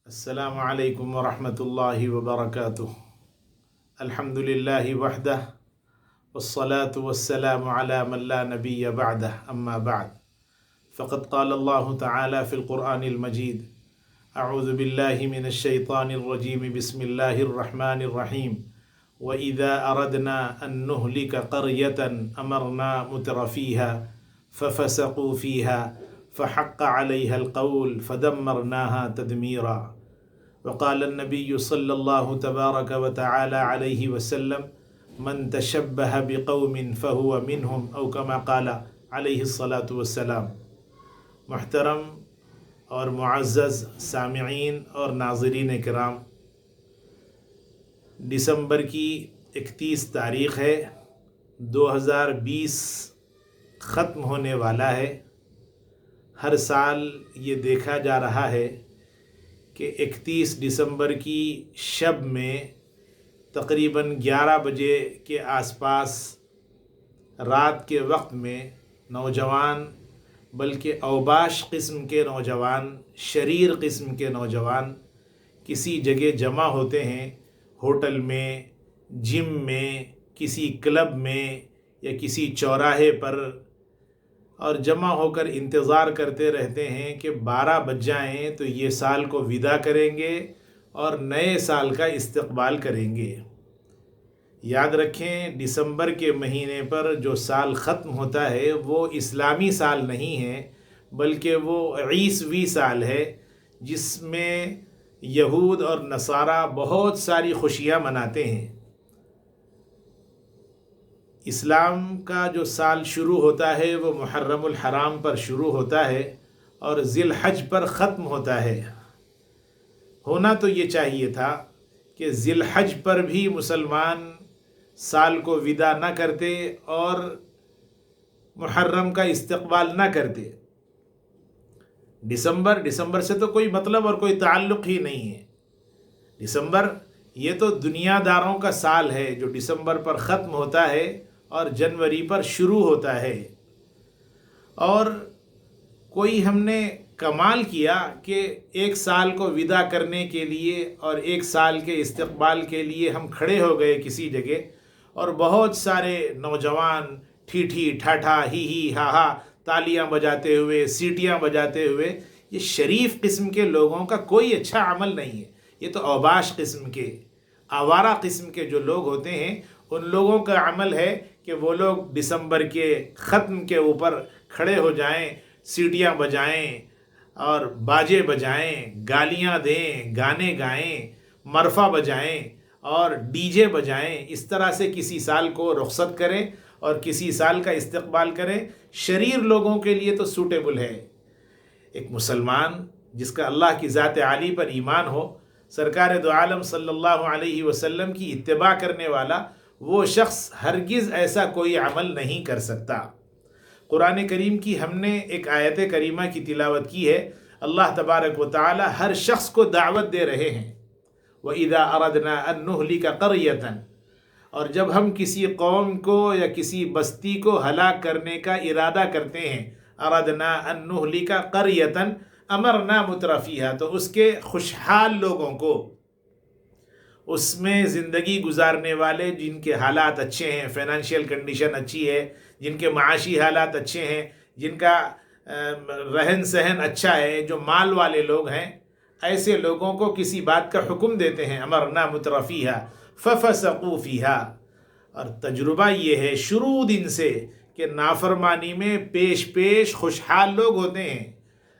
السلام علیکم ورحمۃ اللہ وبرکاتہ۔ الحمد للہ وحدہ والصلاة والسلام علی من لا نبی بعدہ، اما بعد فقد قال اللہ تعالی فی القرآن المجید اعوذ باللہ من الشیطان الرجیم بسم اللہ الرحمن الرحیم وَإِذَا أَرَدْنَا أَن نُهْلِكَ قَرْيَةً أَمَرْنَا مُتْرَ فِيهَا فَفَسَقُوا فِيهَا فَحَقَّ عَلَيْهَا الْقَوْلُ فَدَمَّرْنَاهَا تَدْمِيرًا۔ وقال النبي صلی اللہ تبارک وتعالی علیہ وسلم من تشبہ بقوم فهو منهم او كما قال علیہ الصلاة والسلام۔ محترم اور معزز سامعین اور ناظرین کرام، دسمبر کی 31 تاریخ ہے، 2020 ختم ہونے والا ہے۔ ہر سال یہ دیکھا جا رہا ہے کہ 31 دسمبر کی شب میں تقریباً 11 بجے کے آس پاس رات کے وقت میں نوجوان، بلکہ اوباش قسم کے نوجوان، شریر قسم کے نوجوان کسی جگہ جمع ہوتے ہیں، ہوٹل میں، جم میں، کسی کلب میں یا کسی چوراہے پر، اور جمع ہو کر انتظار کرتے رہتے ہیں کہ 12 بج جائیں تو یہ سال کو ودا کریں گے اور نئے سال کا استقبال کریں گے۔ یاد رکھیں، دسمبر کے مہینے پر جو سال ختم ہوتا ہے وہ اسلامی سال نہیں ہے، بلکہ وہ عیسوی سال ہے، جس میں یہود اور نصارہ بہت ساری خوشیاں مناتے ہیں۔ اسلام کا جو سال شروع ہوتا ہے وہ محرم الحرام پر شروع ہوتا ہے اور ذی الحج پر ختم ہوتا ہے۔ ہونا تو یہ چاہیے تھا کہ ذی الحج پر بھی مسلمان سال کو ودا نہ کرتے اور محرم کا استقبال نہ کرتے۔ دسمبر سے تو کوئی مطلب اور کوئی تعلق ہی نہیں ہے۔ دسمبر یہ تو دنیا داروں کا سال ہے جو دسمبر پر ختم ہوتا ہے اور جنوری پر شروع ہوتا ہے۔ اور کوئی ہم نے کمال کیا کہ ایک سال کو ودا کرنے کے لیے اور ایک سال کے استقبال کے لیے ہم کھڑے ہو گئے کسی جگہ، اور بہت سارے نوجوان ٹھی ٹھی ٹھا ٹھا ہی ہی ہا ہا تالیاں بجاتے ہوئے، سیٹیاں بجاتے ہوئے، یہ شریف قسم کے لوگوں کا کوئی اچھا عمل نہیں ہے۔ یہ تو اوباش قسم کے، آوارہ قسم کے جو لوگ ہوتے ہیں، ان لوگوں کا عمل ہے کہ وہ لوگ دسمبر کے ختم کے اوپر کھڑے ہو جائیں، سیٹیاں بجائیں اور باجے بجائیں، گالیاں دیں، گانے گائیں، مرفا بجائیں اور ڈی جے بجائیں، اس طرح سے کسی سال کو رخصت کریں اور کسی سال کا استقبال کریں۔ شریر لوگوں کے لیے تو سوٹیبل ہے۔ ایک مسلمان جس کا اللہ کی ذات عالی پر ایمان ہو، سرکار دو عالم صلی اللہ علیہ وسلم کی اتباع کرنے والا، وہ شخص ہرگز ایسا کوئی عمل نہیں کر سکتا۔ قرآن کریم کی ہم نے ایک آیت کریمہ کی تلاوت کی ہے۔ اللہ تبارک و تعالی ہر شخص کو دعوت دے رہے ہیں، وَإِذَا أَرَدْنَا أَن نُهْلِكَ قَرْيَةً، اور جب ہم کسی قوم کو یا کسی بستی کو ہلاک کرنے کا ارادہ کرتے ہیں، أَرَدْنَا أَن نُهْلِكَ قَرْيَةً أَمَرْنَا مُتْرَ فِيهَا، تو اس کے خوشحال لوگوں کو، اس میں زندگی گزارنے والے جن کے حالات اچھے ہیں، فائنینشیل کنڈیشن اچھی ہے، جن کے معاشی حالات اچھے ہیں، جن کا رہن سہن اچھا ہے، جو مال والے لوگ ہیں، ایسے لوگوں کو کسی بات کا حکم دیتے ہیں، امرنا متر فیہا ففسقوا فیہا۔ اور تجربہ یہ ہے شروع دن سے کہ نافرمانی میں پیش خوشحال لوگ ہوتے ہیں۔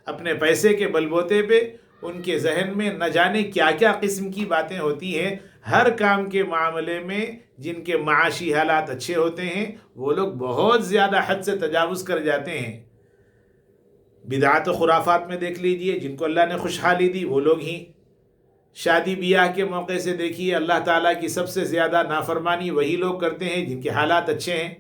اپنے پیسے کے بلبوتے پہ ان کے ذہن میں نہ جانے کیا کیا قسم کی باتیں ہوتی ہیں۔ ہر کام کے معاملے میں جن کے معاشی حالات اچھے ہوتے ہیں، وہ لوگ بہت زیادہ حد سے تجاوز کر جاتے ہیں۔ بدعات و خرافات میں دیکھ لیجئے، جن کو اللہ نے خوشحالی دی وہ لوگ ہی۔ شادی بیاہ کے موقع سے دیکھیے، اللہ تعالیٰ کی سب سے زیادہ نافرمانی وہی لوگ کرتے ہیں جن کے حالات اچھے ہیں۔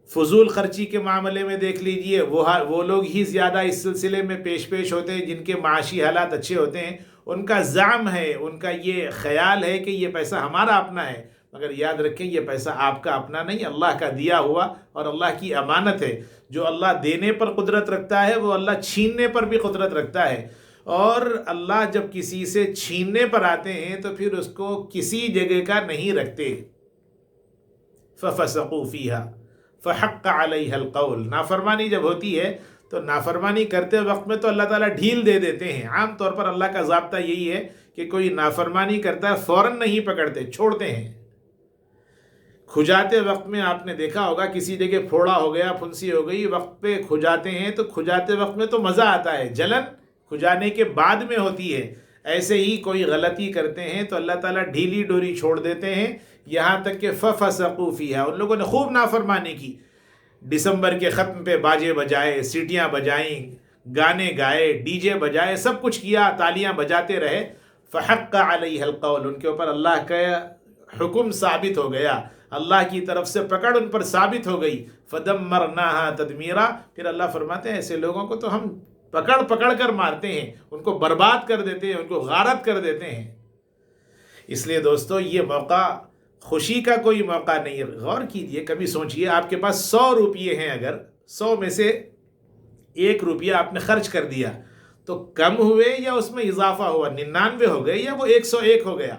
فضول خرچی کے معاملے میں دیکھ لیجئے، وہ لوگ ہی زیادہ اس سلسلے میں پیش ہوتے ہیں جن کے معاشی حالات اچھے ہوتے ہیں۔ ان کا زعم ہے، ان کا یہ خیال ہے کہ یہ پیسہ ہمارا اپنا ہے، مگر یاد رکھیں یہ پیسہ آپ کا اپنا نہیں، اللہ کا دیا ہوا اور اللہ کی امانت ہے۔ جو اللہ دینے پر قدرت رکھتا ہے وہ اللہ چھیننے پر بھی قدرت رکھتا ہے۔ اور اللہ جب کسی سے چھیننے پر آتے ہیں تو پھر اس کو کسی جگہ کا نہیں رکھتے. فَفَسَقُوا فِيهَا فَحَقَّ عَلَيْهَا الْقَوْلُ. نافرمانی جب ہوتی ہے تو نافرمانی کرتے وقت میں تو اللہ تعالیٰ ڈھیل دے دیتے ہیں. عام طور پر اللہ کا ضابطہ یہی ہے کہ کوئی نافرمانی کرتا ہے فوراً نہیں پکڑتے، چھوڑتے ہیں. کھجاتے وقت میں آپ نے دیکھا ہوگا کسی جگہ پھوڑا ہو گیا، پھنسی ہو گئی، وقت پہ کھجاتے ہیں تو کھجاتے وقت میں تو مزہ آتا ہے، جلن کھجانے کے بعد میں ہوتی ہے. ایسے ہی کوئی غلطی کرتے ہیں تو اللہ تعالیٰ ڈھیلی ڈوری چھوڑ دیتے ہیں، یہاں تک کہ فَفَسَقُوا فِيهَا. ان لوگوں نے خوب نافرمانی کی، دسمبر کے ختم پہ باجے بجائے، سیٹیاں بجائیں، گانے گائے، ڈی جے بجائے، سب کچھ کیا، تالیاں بجاتے رہے. فَحَقَّ عَلَيْهَا الْقَوْلُ. ان کے اوپر اللہ کا حکم ثابت ہو گیا، اللہ کی طرف سے پکڑ ان پر ثابت ہو گئی. فَدَمَّرْنَاهَا تَدْمِيرًا. پھر اللہ فرماتے ہیں ایسے لوگوں کو تو ہم پکڑ پکڑ کر مارتے ہیں، ان کو برباد کر دیتے ہیں، ان کو غارت کر دیتے ہیں. اس لیے دوستو یہ موقع خوشی کا کوئی موقع نہیں ہے. غور کیجئے، کبھی سوچئے آپ کے پاس 100 روپیے ہیں، اگر 100 میں سے 1 روپیہ آپ نے خرچ کر دیا تو کم ہوئے یا اس میں اضافہ ہوا؟ 99 ہو گئے یا وہ 101 ہو گیا؟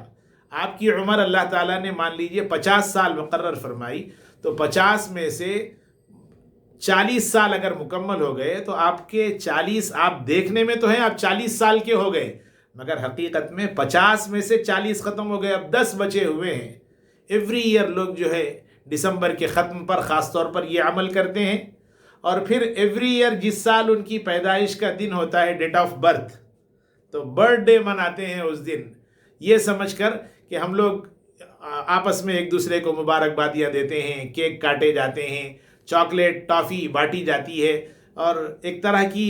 آپ کی عمر اللہ تعالیٰ نے مان لیجئے 50 سال مقرر فرمائی، تو 50 میں سے 40 سال اگر مکمل ہو گئے تو آپ کے 40، آپ دیکھنے میں تو ہیں آپ 40 سال کے ہو گئے، مگر حقیقت میں 50 میں سے 40 ختم ہو گئے، اب 10 بچے ہوئے ہیں. ایوری ایئر لوگ جو ہے دسمبر کے ختم پر خاص طور پر یہ عمل کرتے ہیں. اور پھر ایوری ایئر جس سال ان کی پیدائش کا دن ہوتا ہے، ڈیٹ آف برتھ، تو برتھ ڈے مناتے ہیں اس دن، یہ سمجھ کر کہ ہم لوگ آپس میں ایک دوسرے کو مبارکبادیاں دیتے ہیں، کیک کاٹے جاتے ہیں، چاکلیٹ ٹافی بانٹی جاتی ہے، اور ایک طرح کی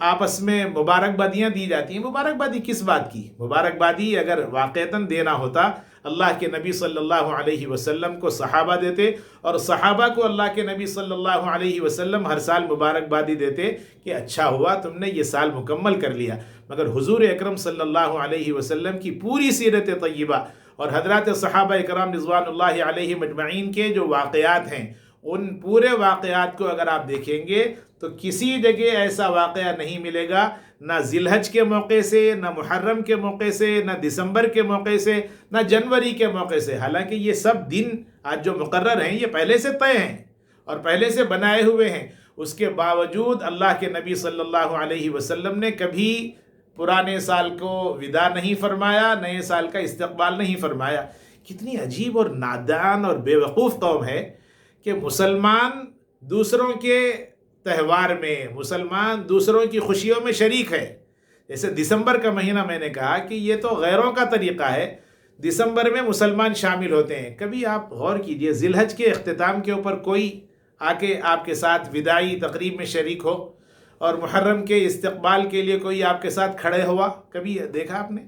آپس میں مبارکبادیاں دی جاتی ہیں. مبارکبادی کس بات کی؟ مبارکبادی اگر واقعتاً دینا ہوتا اللہ کے نبی صلی اللہ علیہ وسلم کو صحابہ دیتے، اور صحابہ کو اللہ کے نبی صلی اللہ علیہ وسلم ہر سال مبارکبادی دیتے کہ اچھا ہوا تم نے یہ سال مکمل کر لیا. مگر حضور اکرم صلی اللہ علیہ وسلم کی پوری سیرت طیبہ اور حضرات صحابہ اکرام رضوان اللہ علیہ مجمعین کے جو واقعات ہیں، ان پورے واقعات کو اگر آپ دیکھیں گے تو کسی جگہ ایسا واقعہ نہیں ملے گا، نہ ذی الحج کے موقع سے، نہ محرم کے موقع سے، نہ دسمبر کے موقع سے، نہ جنوری کے موقع سے. حالانکہ یہ سب دن آج جو مقرر ہیں یہ پہلے سے طے ہیں اور پہلے سے بنائے ہوئے ہیں. اس کے باوجود اللہ کے نبی صلی اللہ علیہ وسلم نے کبھی پرانے سال کو وداع نہیں فرمایا، نئے سال کا استقبال نہیں فرمایا. کتنی عجیب اور نادان اور بے وقوف قوم ہے کہ مسلمان دوسروں کے تہوار میں، مسلمان دوسروں کی خوشیوں میں شریک ہے. جیسے دسمبر کا مہینہ میں نے کہا کہ یہ تو غیروں کا طریقہ ہے، دسمبر میں مسلمان شامل ہوتے ہیں. کبھی آپ غور کیجئے ذی الحج کے اختتام کے اوپر کوئی آ کے آپ کے ساتھ وداعی تقریب میں شریک ہو، اور محرم کے استقبال کے لیے کوئی آپ کے ساتھ کھڑے ہوا؟ کبھی دیکھا آپ نے؟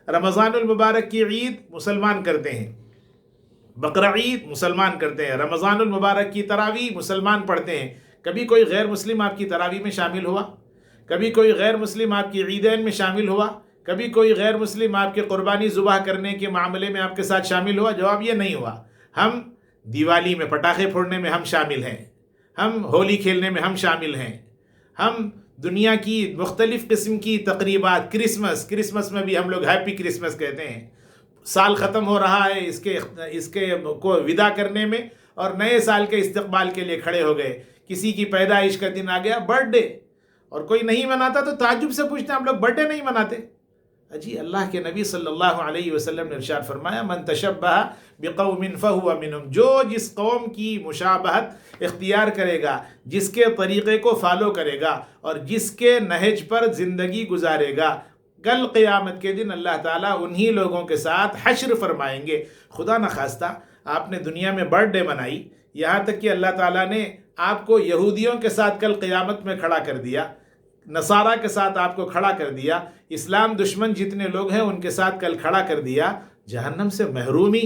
رمضان المبارک کی عید مسلمان کرتے ہیں، بقرہ عید مسلمان کرتے ہیں، رمضان المبارک کی تراویح مسلمان پڑھتے ہیں. کبھی کوئی غیر مسلم آپ کی تراویح میں شامل ہوا؟ کبھی کوئی غیر مسلم آپ کی عیدین میں شامل ہوا؟ کبھی کوئی غیر مسلم آپ کے قربانی ذبح کرنے کے معاملے میں آپ کے ساتھ شامل ہوا؟ جواب یہ نہیں ہوا. ہم دیوالی میں پٹاخے پھوڑنے میں ہم شامل ہیں، ہم ہولی کھیلنے میں ہم شامل ہیں، ہم دنیا کی مختلف قسم کی تقریبات، کرسمس میں بھی ہم لوگ ہیپی کرسمس کہتے ہیں. سال ختم ہو رہا ہے اس کے کو ودا کرنے میں، اور نئے سال کے استقبال کے لیے کھڑے ہو گئے. کسی کی پیدائش کا دن آ گیا، برتھ ڈے، اور کوئی نہیں مناتا تو تعجب سے پوچھتے ہیں ہم لوگ برتھ ڈے نہیں مناتے. جی اللہ کے نبی صلی اللہ علیہ وسلم نے ارشاد فرمایا من تشبہ بقوم فہو منہم، جو جس قوم کی مشابہت اختیار کرے گا، جس کے طریقے کو فالو کرے گا اور جس کے نہج پر زندگی گزارے گا، کل قیامت کے دن اللہ تعالیٰ انہی لوگوں کے ساتھ حشر فرمائیں گے. خدا نخواستہ آپ نے دنیا میں برتھ ڈے منائی، یہاں تک کہ اللہ تعالیٰ نے آپ کو یہودیوں کے ساتھ کل قیامت میں کھڑا کر دیا، نصارہ کے ساتھ آپ کو کھڑا کر دیا، اسلام دشمن جتنے لوگ ہیں ان کے ساتھ کل کھڑا کر دیا. جہنم سے محرومی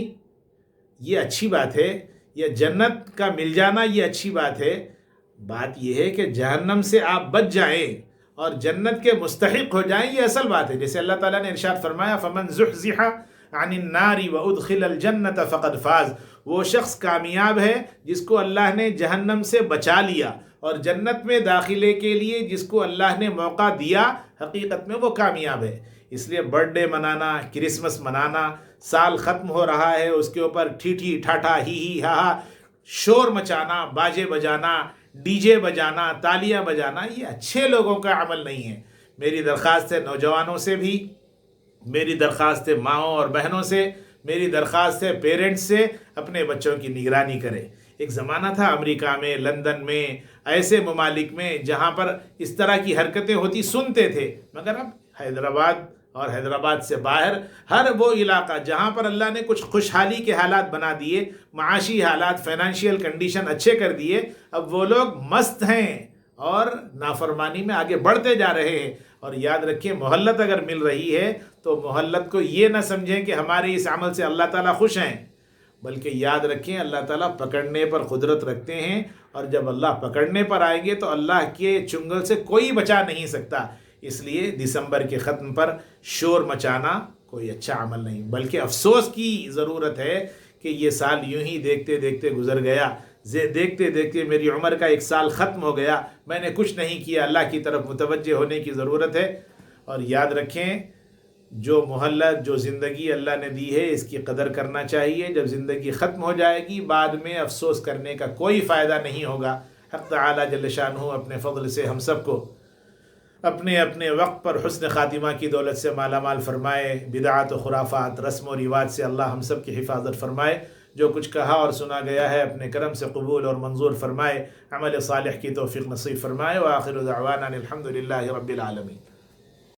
یہ اچھی بات ہے، یا جنت کا مل جانا یہ اچھی بات ہے. بات یہ ہے کہ جہنم سے آپ بچ جائیں اور جنت کے مستحق ہو جائیں، یہ اصل بات ہے. جیسے اللہ تعالیٰ نے ارشاد فرمایا فَمَنْ زُحْزِحَ عَنِ النَّارِ وَأُدْخِلَ الْجَنَّةَ فَقَدْ فَازَ. وہ شخص کامیاب ہے جس کو اللہ نے جہنم سے بچا لیا اور جنت میں داخلے کے لیے جس کو اللہ نے موقع دیا حقیقت میں وہ کامیاب ہے۔ اس لیے برتھ ڈے منانا، کرسمس منانا، سال ختم ہو رہا ہے اس کے اوپر ٹھی ٹھاٹھا ہی ہا ہا شور مچانا، باجے بجانا، ڈی جے بجانا، تالیاں بجانا، یہ اچھے لوگوں کا عمل نہیں ہے۔ میری درخواست ہے نوجوانوں سے بھی، میری درخواست ہے ماؤں اور بہنوں سے، میری درخواست ہے پیرنٹس سے، اپنے بچوں کی نگرانی کرے۔ ایک زمانہ تھا امریکہ میں، لندن میں، ایسے ممالک میں جہاں پر اس طرح کی حرکتیں ہوتی سنتے تھے، مگر اب حیدرآباد اور حیدرآباد سے باہر ہر وہ علاقہ جہاں پر اللہ نے کچھ خوشحالی کے حالات بنا دیے، معاشی حالات، فائنینشیل کنڈیشن اچھے کر دیے، اب وہ لوگ مست ہیں اور نافرمانی میں آگے بڑھتے جا رہے ہیں۔ اور یاد رکھیں مہلت اگر مل رہی ہے تو مہلت کو یہ نہ سمجھیں کہ ہمارے اس عمل سے اللہ تعالیٰ خوش ہیں، بلکہ یاد رکھیں اللہ تعالیٰ پکڑنے پر قدرت رکھتے ہیں، اور جب اللہ پکڑنے پر آئیں گے تو اللہ کے چنگل سے کوئی بچا نہیں سکتا۔ اس لیے دسمبر کے ختم پر شور مچانا کوئی اچھا عمل نہیں، بلکہ افسوس کی ضرورت ہے کہ یہ سال یوں ہی دیکھتے دیکھتے گزر گیا، دیکھتے دیکھتے میری عمر کا ایک سال ختم ہو گیا، میں نے کچھ نہیں کیا۔ اللہ کی طرف متوجہ ہونے کی ضرورت ہے، اور یاد رکھیں جو مہلت، جو زندگی اللہ نے دی ہے اس کی قدر کرنا چاہیے۔ جب زندگی ختم ہو جائے گی بعد میں افسوس کرنے کا کوئی فائدہ نہیں ہوگا۔ حق تعالی جل شانہ اپنے فضل سے ہم سب کو اپنے اپنے وقت پر حسن خاتمہ کی دولت سے مالا مال فرمائے، بدعات و خرافات، رسم و رواج سے اللہ ہم سب کی حفاظت فرمائے۔ جو کچھ کہا اور سنا گیا ہے اپنے کرم سے قبول اور منظور فرمائے، عمل صالح کی توفیق نصیب فرمائے۔ وآخر دعوانا الحمد للہ رب العالمین۔